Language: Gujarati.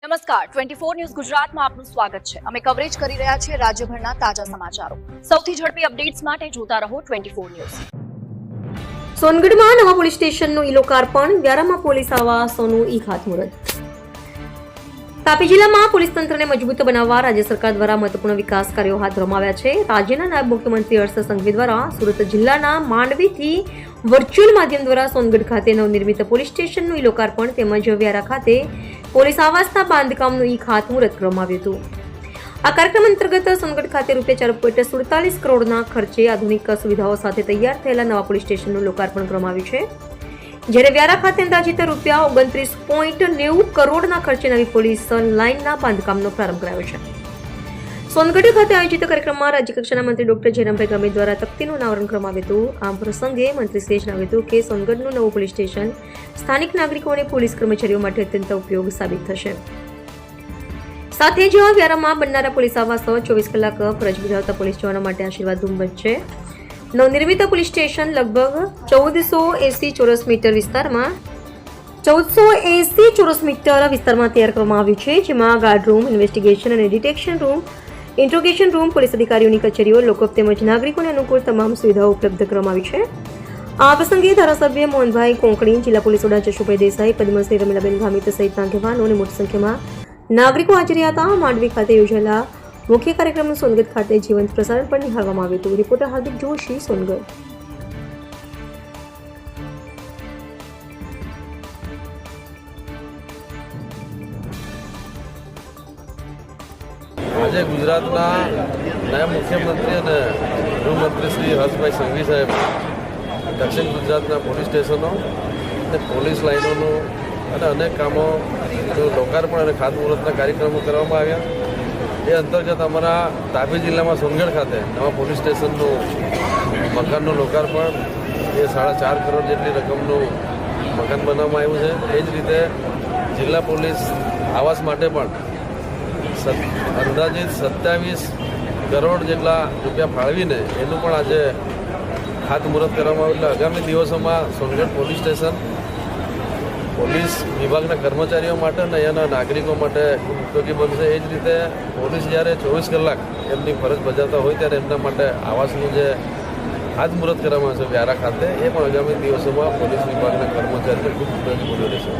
નમસ્કાર 24 ન્યૂઝ ગુજરાતમાં આપનું સ્વાગત છે। અમે કવરેજ કરી રહ્યા છીએ રાજ્યભરના તાજા સમાચારો। સૌથી ઝડપી અપડેટ્સ માટે જોતા રહો 24 ન્યૂઝ। સોનગઢમાં નવા પોલીસ સ્ટેશનનું ઈ લોકાર્પણ, વ્યારામાં પોલીસ આવાસોનું ઈ ખાતમુહૂર્ત। તાપી જિલ્લામાં પોલીસ તંત્રને મજબૂત બનાવવા રાજ્ય સરકાર દ્વારા મહત્વપૂર્ણ વિકાસ કાર્યો હાથ ધરવામાં આવ્યા છે। રાજ્યના નાયબ મુખ્યમંત્રી હર્ષ સંઘવી દ્વારા સુરત જિલ્લાના માંડવીથી વર્ચ્યુઅલ માધ્યમ દ્વારા સોનગઢ ખાતે નવનિર્મિત પોલીસ સ્ટેશનનું ઈ લોકાર્પણ તેમજ વ્યારા ખાતે પોલીસ આવાસના બાંધકામનું ઈ ખાતમુહૂર્ત કરવામાં આવ્યું હતું। આ કાર્યક્રમ અંતર્ગત સોનગઢ ખાતે ₹4.47 કરોડના ખર્ચે આધુનિક સુવિધાઓ સાથે તૈયાર થયેલા નવા પોલીસ સ્ટેશનનું લોકાર્પણ કરવામાં આવ્યું છે, જ્યારે વ્યારા ખાતે અંદાજિત ₹29.90 કરોડના ખર્ચે નવી પોલીસ લાઇનના બાંધકામનો પ્રારંભ કરાયો છે। સોનગઢ ખાતે આયોજિત કાર્યક્રમમાં રાજ્યકક્ષાના મંત્રી ડોક્ટર જયરામભાઈ ગામિત દ્વારા તકતીનું અનાવરણ કરવામાં આવ્યું હતું। આ પ્રસંગે મંત્રીશ્રીએ જણાવ્યું હતું કે સોનગઢનું નવું પોલીસ સ્ટેશન સ્થાનિક નાગરિકો અને પોલીસ કર્મચારીઓ માટે અત્યંત ઉપયોગ સાબિત થશે। સાથે જ વ્યારામાં બનનારા પોલીસ આવાસો 24 કલાક ફરજ બજાવતા પોલીસ જવાનો માટે આશીર્વાદરૂપ બનશે। નવનિર્મિત પોલીસ સ્ટેશન લગભગ 1480 ચોરસ મીટર વિસ્તારમાં તૈયાર કરવામાં આવ્યું છે, જેમાં ગાર્ડ રૂમ, ઇન્વેસ્ટિગેશન અને detection room, interrogation room, police અધિકારીઓની કચેરીઓ, લોકઅપ તેમજ નાગરિકોને અનુકૂળ તમામ સુવિધાઓ ઉપલબ્ધ કરવામાં આવી છે। આ પ્રસંગે ધારાસભ્ય મોહનભાઈ કોંકણી, જિલ્લા પોલીસ વડા જશુભાઈ દેસાઈ, પદ્મશ્રી રમીલાબેન ગામિત સહિતના આગેવાનો અને મોટી સંખ્યામાં નાગરિકો હાજર હતા। માંડવી ખાતે યોજાયેલા મુખ્ય કાર્યક્રમનું સોનગઢ ખાતે જીવંત પ્રસારણ પણ નિહાળવામાં આવ્યું હતું। રિપોર્ટર હાર્દિક જોશી, સોનગઢ। આજે ગુજરાતના નાયબ મુખ્યમંત્રી અને ગૃહમંત્રી શ્રી હર્ષભાઈ સંઘવી સાહેબ દક્ષિણ ગુજરાતના પોલીસ સ્ટેશનો અને પોલીસ લાઇનોનું અને અનેક કામોનું લોકાર્પણ અને ખાતમુહૂર્તના કાર્યક્રમો કરવામાં આવ્યા। એ અંતર્ગત અમારા તાપી જિલ્લામાં સોનગઢ ખાતે નવા પોલીસ સ્ટેશનનું મકાનનું લોકાર્પણ, એ 4.5 કરોડ જેટલી રકમનું મકાન બનાવવામાં આવ્યું છે। એ જ રીતે જિલ્લા પોલીસ આવાસ માટે પણ અંદાજિત 27 કરોડ જેટલા રૂપિયા ફાળવીને એનું પણ આજે ખાતમુહૂર્ત કરવામાં આવ્યું। એટલે આગામી દિવસોમાં સોનગઢ પોલીસ સ્ટેશન પોલીસ વિભાગના કર્મચારીઓ માટે અને અહીંયાના નાગરિકો માટે ખૂબ ઉપયોગી બનશે। એ જ રીતે પોલીસ જ્યારે 24 કલાક એમની ફરજ બજાવતા હોય ત્યારે એમના માટે આવાસનું જે ખાતમુહૂર્ત કરવામાં આવશે વ્યારા ખાતે, એ પણ આગામી દિવસોમાં પોલીસ વિભાગના કર્મચારીઓ ખૂબ ઉપયોગી બની રહેશે।